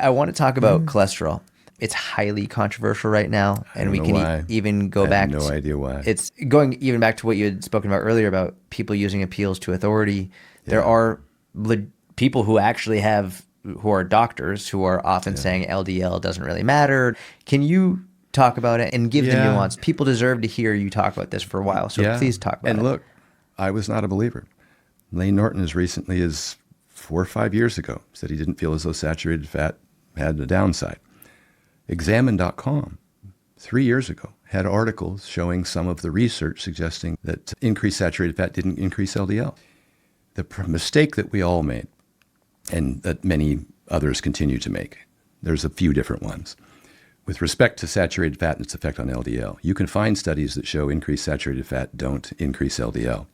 I want to talk about cholesterol. It's highly controversial right now, and we can even go back. I have no idea why. It's going even back to what you had spoken about earlier about people using appeals to authority. Yeah. There are people who actually who are doctors who are often saying LDL doesn't really matter. Can you talk about it and give the nuance? People deserve to hear you talk about this for a while, so please talk about it. And look, I was not a believer. Norton, as recently as 4 or 5 years ago, said he didn't feel as though saturated fat had a downside. Examine.com 3 years ago had articles showing some of the research suggesting that increased saturated fat didn't increase LDL. The mistake that we all made, and that many others continue to make, there's a few different ones. With respect to saturated fat and its effect on LDL, you can find studies that show increased saturated fat don't increase LDL.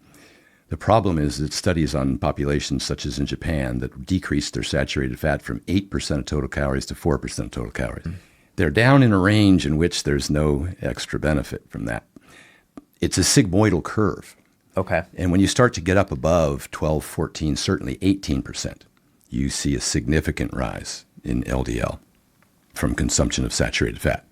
The problem is that studies on populations such as in Japan that decreased their saturated fat from 8% of total calories to 4% of total calories. They're down in a range in which there's no extra benefit from that. It's a sigmoidal curve. Okay. And when you start to get up above 12, 14, certainly 18%, you see a significant rise in LDL from consumption of saturated fat.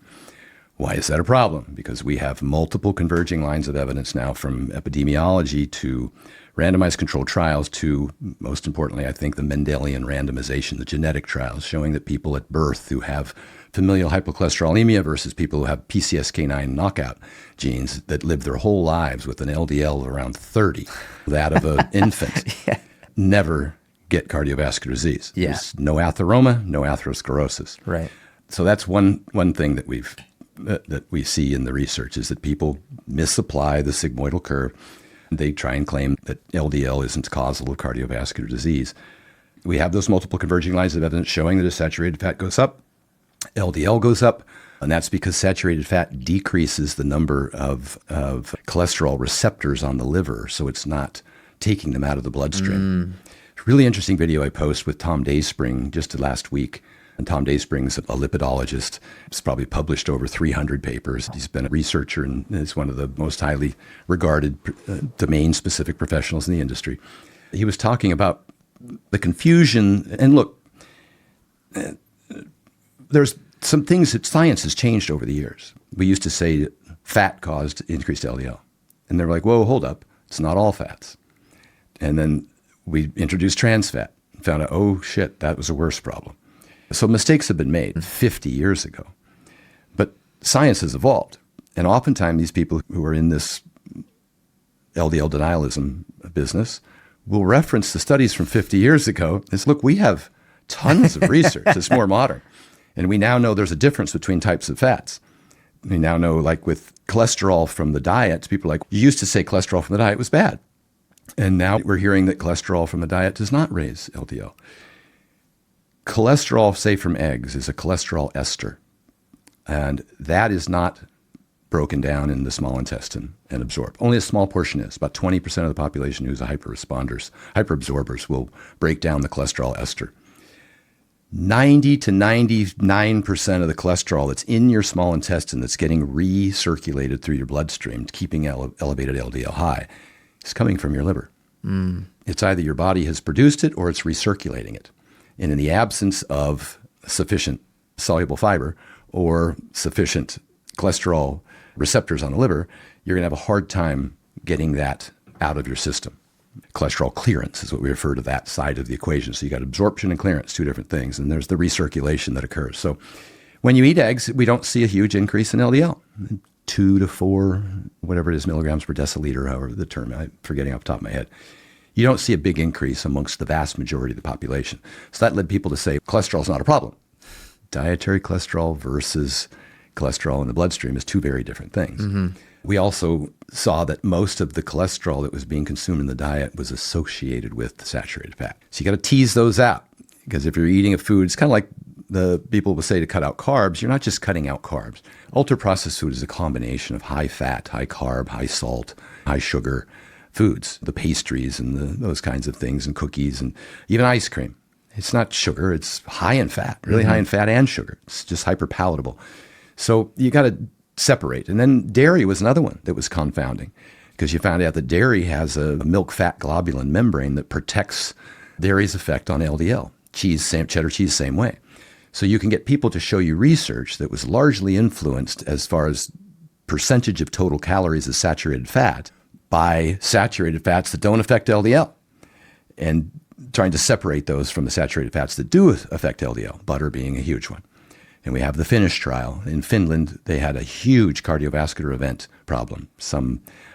Why is that a problem? Because we have multiple converging lines of evidence now, from epidemiology to randomized controlled trials to, most importantly, I think, the Mendelian randomization, the genetic trials, showing that people at birth who have familial hypercholesterolemia versus people who have PCSK9 knockout genes that live their whole lives with an LDL of around 30, that of an infant, never get cardiovascular disease. Yeah. There's no atheroma, no atherosclerosis. Right. So that's one thing that we see in the research, is that people misapply the sigmoidal curve. They try and claim that LDL isn't causal of cardiovascular disease. We have those multiple converging lines of evidence showing that as saturated fat goes up, LDL goes up, and that's because saturated fat decreases the number of cholesterol receptors on the liver, so it's not taking them out of the bloodstream. Really interesting video I posted with Tom Daypring just last week. And Tom Dayspring's a lipidologist. He's probably published over 300 papers. He's been a researcher and is one of the most highly regarded domain-specific professionals in the industry. He was talking about the confusion. And look, there's some things that science has changed over the years. We used to say fat caused increased LDL. And they were like, whoa, hold up. It's not all fats. And then we introduced trans fat and found out, oh, shit, that was a worse problem. So mistakes have been made 50 years ago. But science has evolved. And oftentimes these people who are in this LDL denialism business will reference the studies from 50 years ago and say, look, we have tons of research that's more modern. And we now know there's a difference between types of fats. We now know, like with cholesterol from the diet, people are like, you used to say cholesterol from the diet was bad. And now we're hearing that cholesterol from the diet does not raise LDL. Cholesterol, say from eggs, is a cholesterol ester. And that is not broken down in the small intestine and absorbed. Only a small portion is. About 20% of the population who's a hyperabsorbers will break down the cholesterol ester. 90 to 99% of the cholesterol that's in your small intestine that's getting recirculated through your bloodstream, keeping elevated LDL high, is coming from your liver. It's either your body has produced it or it's recirculating it. And in the absence of sufficient soluble fiber or sufficient cholesterol receptors on the liver, you're going to have a hard time getting that out of your system. Cholesterol clearance is what we refer to that side of the equation. So you got absorption and clearance, two different things. And there's the recirculation that occurs. So when you eat eggs, we don't see a huge increase in LDL. 2 to 4, whatever it is, milligrams per deciliter, however the term, I'm forgetting off the top of my head. You don't see a big increase amongst the vast majority of the population. So that led people to say cholesterol is not a problem. Dietary cholesterol versus cholesterol in the bloodstream is two very different things. We also saw that most of the cholesterol that was being consumed in the diet was associated with saturated fat. So you got to tease those out, because if you're eating a food, it's kind of like the people will say to cut out carbs. You're not just cutting out carbs. Ultra-processed food is a combination of high fat, high carb, high salt, high sugar foods, the pastries and those kinds of things, and cookies and even ice cream. It's not sugar. It's high in fat, really high in fat and sugar. It's just hyper palatable. So you got to separate. And then dairy was another one that was confounding, because you found out that dairy has a milk fat globulin membrane that protects dairy's effect on LDL. Cheese, cheddar cheese, same way. So you can get people to show you research that was largely influenced as far as percentage of total calories as saturated fat by saturated fats that don't affect LDL, and trying to separate those from the saturated fats that do affect LDL, butter being a huge one. And we have the Finnish trial. In Finland, they had a huge cardiovascular event problem.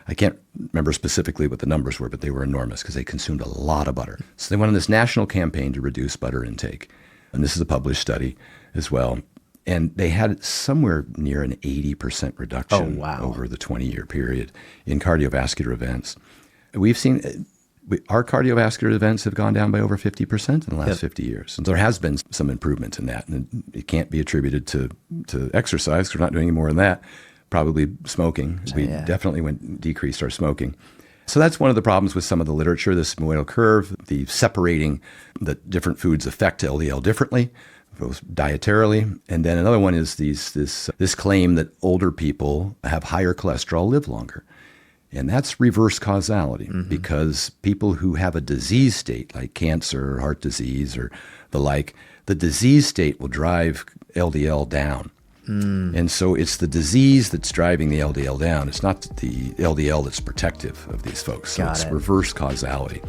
I can't remember specifically what the numbers were, but they were enormous because they consumed a lot of butter. So they went on this national campaign to reduce butter intake. And this is a published study as well. And they had somewhere near an 80% reduction over the 20-year period in cardiovascular events. We've seen our cardiovascular events have gone down by over 50% in the last 50 years. And there has been some improvement in that. And it can't be attributed to exercise. We're not doing any more than that. Probably smoking. We definitely decreased our smoking. So that's one of the problems with some of the literature, the sigmoidal curve, the separating that different foods affect LDL differently, both dietarily. And then another one is this claim that older people have higher cholesterol live longer. And that's reverse causality, because people who have a disease state like cancer or heart disease or the like, the disease state will drive LDL down. And so it's the disease that's driving the LDL down. It's not the LDL that's protective of these folks. So it's reverse causality.